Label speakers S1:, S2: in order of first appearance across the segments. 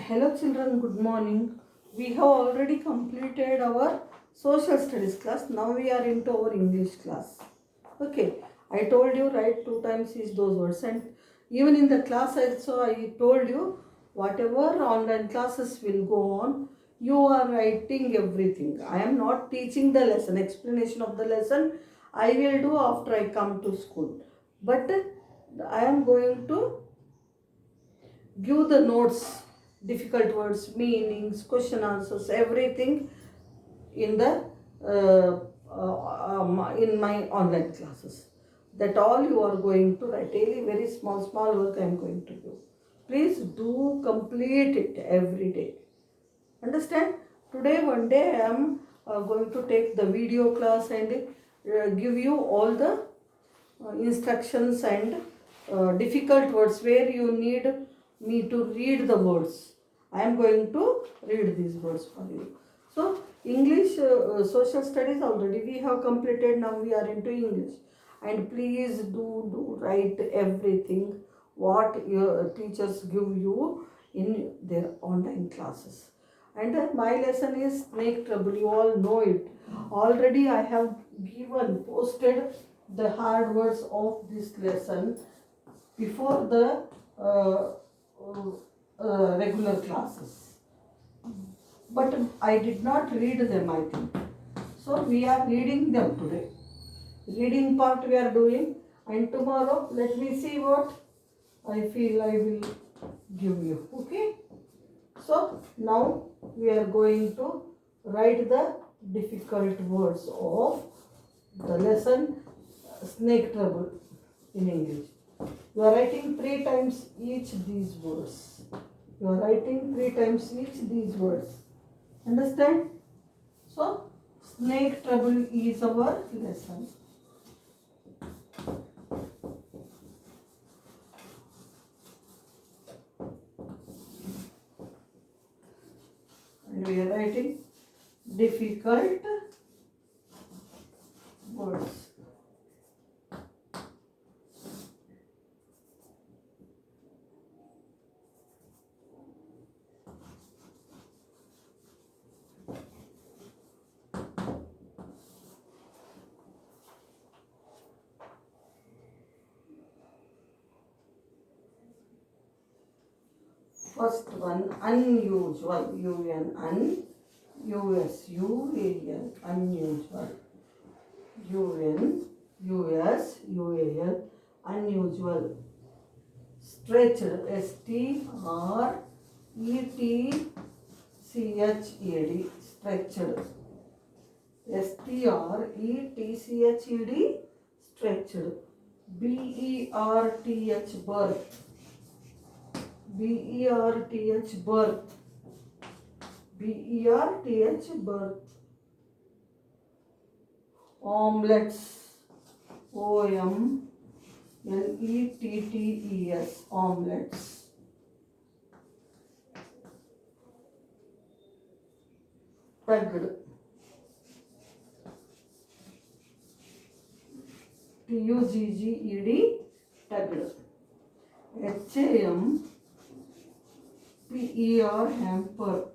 S1: Hello children, good morning. We have already completed our social studies class. Now we are into our English class. Okay, I told you write 2 times is those words, and even in the class also I told you whatever online classes will go on, you are writing everything. I am not teaching the lesson, explanation of the lesson I will do after I come to school. But I am going to give the notes, difficult words, meanings, question answers, everything in the in my online classes. That all you are going to write. Daily, very small work I am going to do. Please do complete it every day. Understand? Today, one day I am going to take the video class and give you all the instructions and difficult words where you need me to read the words. I am going to read these words for you. So English social studies already we have completed. Now we are into English, and please do write everything what your teachers give you in their online classes. And my lesson is snake trouble. You all know it. Already I have posted the hard words of this lesson before the regular classes. But I did not read them, I think. So we are reading them today. Reading part we are doing, and tomorrow let me see what I feel I will give you. Okay? So now we are going to write the difficult words of the lesson snake trouble in English. You are writing 3 times each these words. You are writing 3 times each these words. Understand? So snake trouble is our lesson. And we are writing difficult words. First one, unusual, UN, USUAL, unusual, UNUSUAL, unusual, stretched, STRETCHED, stretched, STRETCHED, stretched, BERTH, birth, BERTH, birth, BERTH, birth, omelets, OMLETTES, omelets, tugged, TUGGED, tugged, HAMPER, hamper,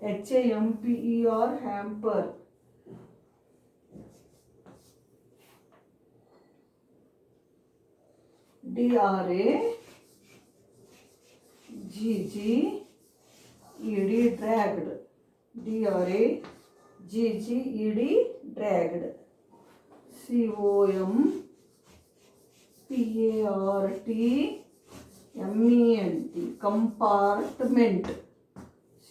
S1: HAMPER, hamper, DRAGGED, dragged, DRAGGED, dragged, COMPARTMENT, compartment,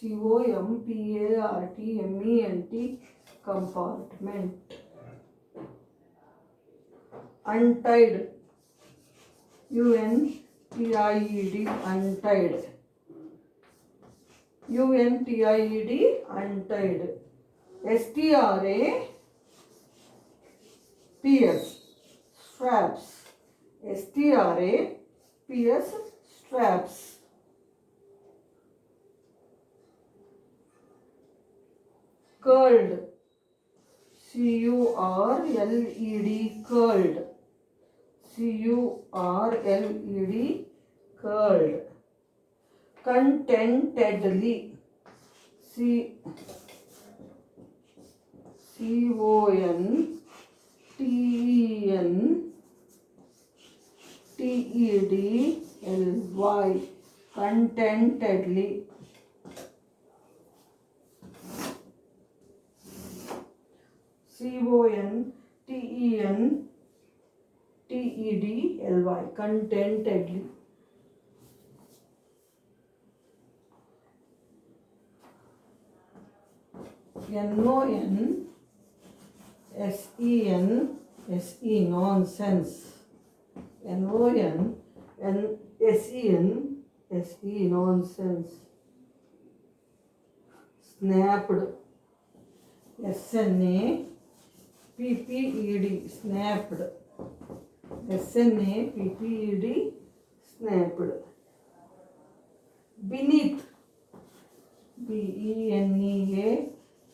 S1: COMPARTMENT, compartment, untied, UNTIED, untied, UNTIED, untied, STRAPS, straps, STRAPS, straps, curled, CURLED, curled, CURLED, curled, contentedly, contentedly, contentedly, contentedly, contentedly. Nonsense. Nonsense. Snapped. Snapped. Snapped. Snapped. Beneath. Beneath.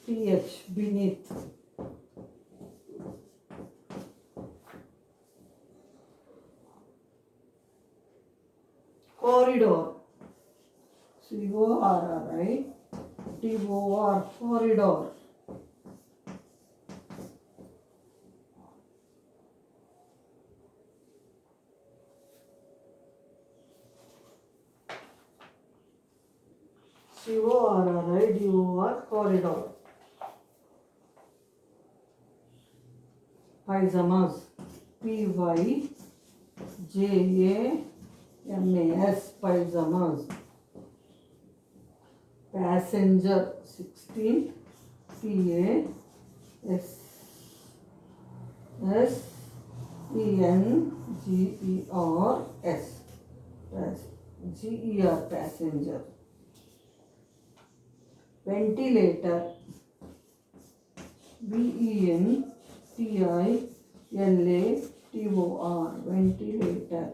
S1: Beneath. Corridor. CORRIDOR. Corridor. CORRIDOR. Corridor. Pyjamas. PYJAMAS. Pyjamas. Passenger. 16. PASSENGER. Passenger. Ventilator. VENTILATOR. Ventilator.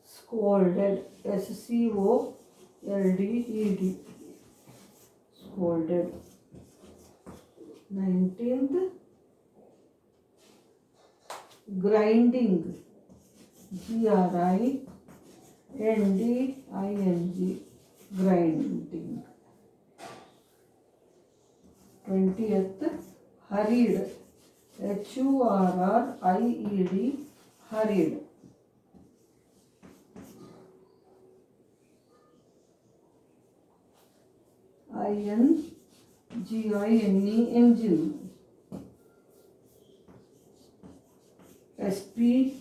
S1: Scolded. SCOLDED. Scolded. 19th. Grinding. GRINDING. Grinding. 20th. Hurried. HURRIED. Hurried. INGINE. Engine. SPEECHLESS.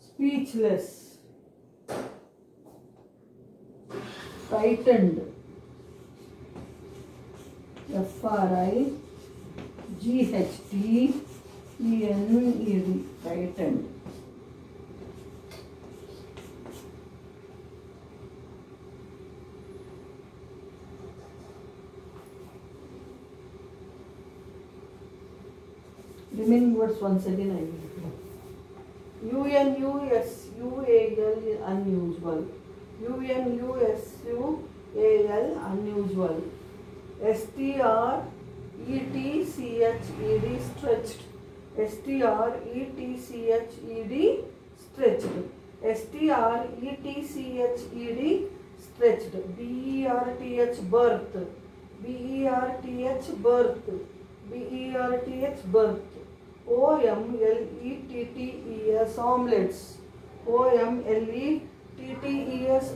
S1: Speechless. Frightened. FRIGHTENED. Frightened. Remaining words once again I will do. UNUSUAL. Unusual. UNUSUAL. Unusual. STRETCHED. Stretched. STRETCHED. Stretched. STRETCHED. Stretched. BERTH. Birth. BERTH. Birth. BERTH. Birth. OMLETTES. Omelets. OMLETTES.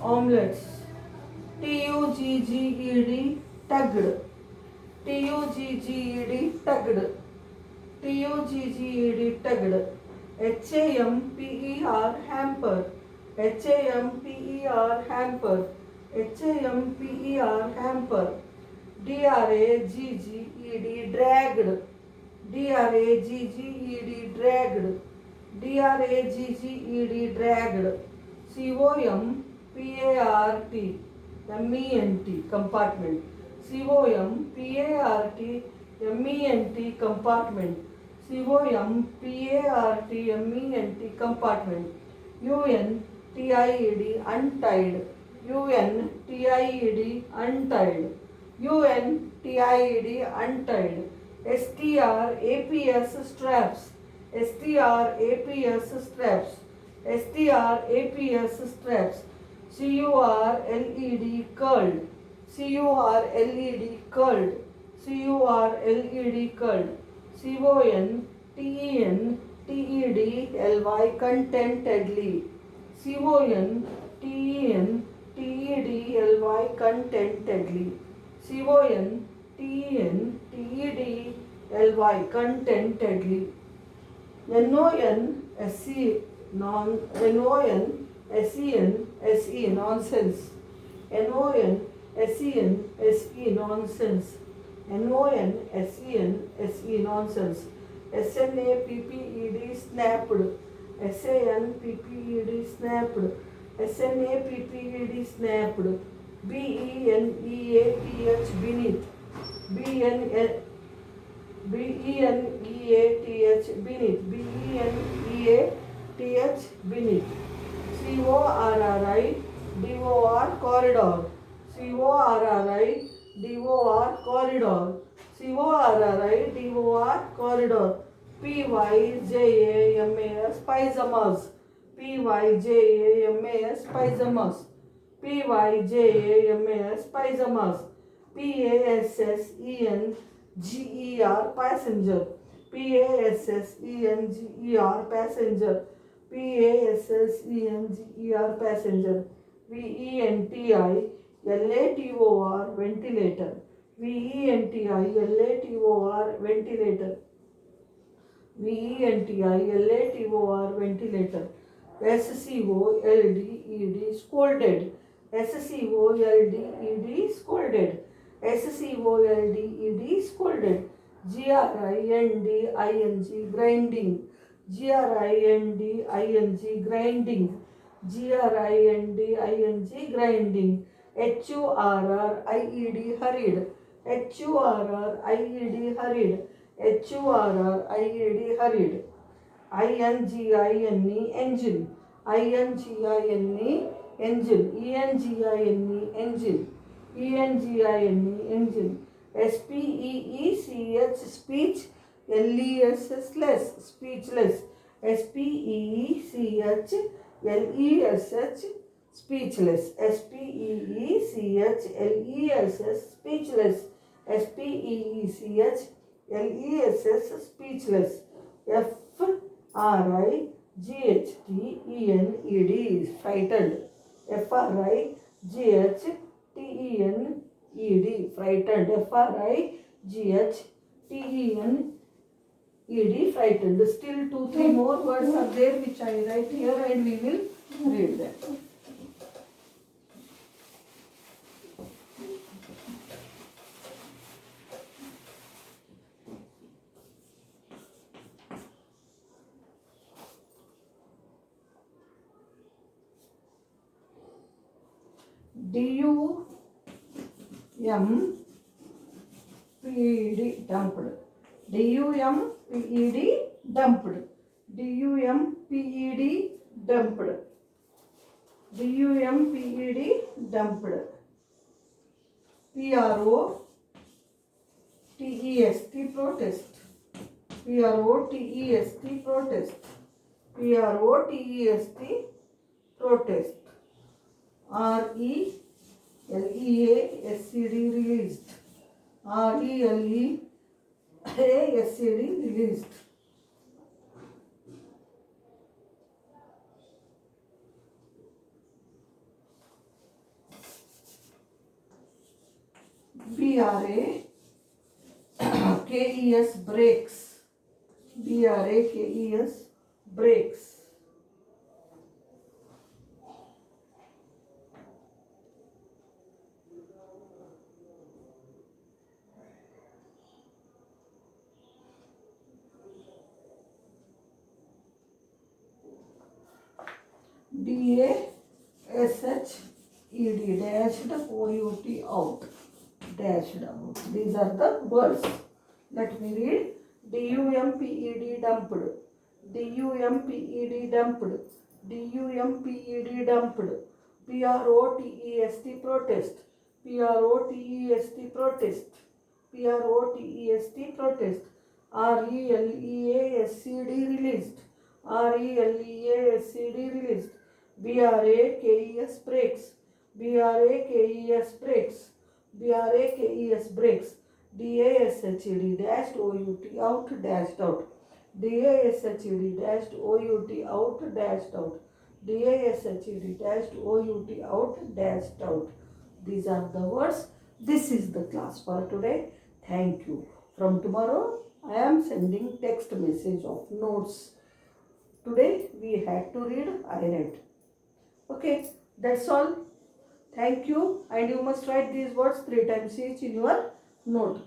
S1: Omelets. TUGGED. Tugged. TUGGED. Tugged. TUGGED. Tugged. HAMPER. Hamper. HAMPER. Hamper. HAMPER. Hamper. DRAGGED. Dragged. DRAGGED. Dragged. DRAGGED. Dragged. COMPART. MENT. Compartment. COMPART. MENT. Compartment. COMPART. MENT. Compartment. UNTIED. Untied. UNTIED. Untied. UNTIED. TIED untied, STRAPS straps, STRAPS straps, STRAPS straps, CURLED curled, CURLED curled, CURLED curled, CONTENTEDLY contentedly, CONTENTEDLY contentedly, CONTENTEDLY contentedly, NONSE NONSENSE nonsense, NONSENSE nonsense, NONSENSE nonsense, SNAPPED snapped, SANPPED snapped, SNAPPED snapped, BENEATH beneath, BENEATH beneath, BENEATH beneath, CORRI DOR corridor, CORRI DOR corridor, CORRI DOR corridor, PYJAMAS pyjamas, PYJAMAS pyjamas, PYJAMAS pyjamas, PASSENGER passenger, PASSENGER passenger, PASSENGER passenger, VENTILATOR ventilator, VENTILATOR ventilator, VENTILATOR ventilator, SCOLDED scolded, SCOLDED scolded, SCOLDED scolded, GRINDING grinding, GRINDING grinding, GRINDING grinding, HURRIED hurried, HURRIED hurried, HURRIED hurried, INGINE engine, INGINE engine, ENGINE engine, ENGINE engine, SPEECH speech, LESS less speechless, SPEECH LESS speechless, SPEECH LESS speechless, SPEECH LESS speechless, FRIGHTENED frightened, FRIGHTENED frightened, FRIGHTENED frightened. Still 2-3 more words are there which I write here and we will read them. DUMPED dumped, DUMPED dumped, DUMPED dumped, DUMPED dumped, PROTEST protest, PROTEST protest, PROTEST protest, RELEASCD released, RELEASCD released, BRAKES breaks, BRAKES breaks, DASHED dashed OUT out, dashed out. These are the words. Let me read. DUMPED dumped, DUMPED dumped, DUMPED dumped, PROTEST protest, PROTEST protest, Protest, protest. Released, released. Released, released. Brakes, brakes. Brakes, brakes. Brakes, brakes. Dashed, dashed out, dashed out. Dashed, dashed out, dashed out. Dashed, dashed out, dashed out. These are the words. This is the class for today. Thank you. From tomorrow, I am sending text message of notes. Today we had to read, I read. Okay, that's all. Thank you. And you must write these words 3 times each in your note.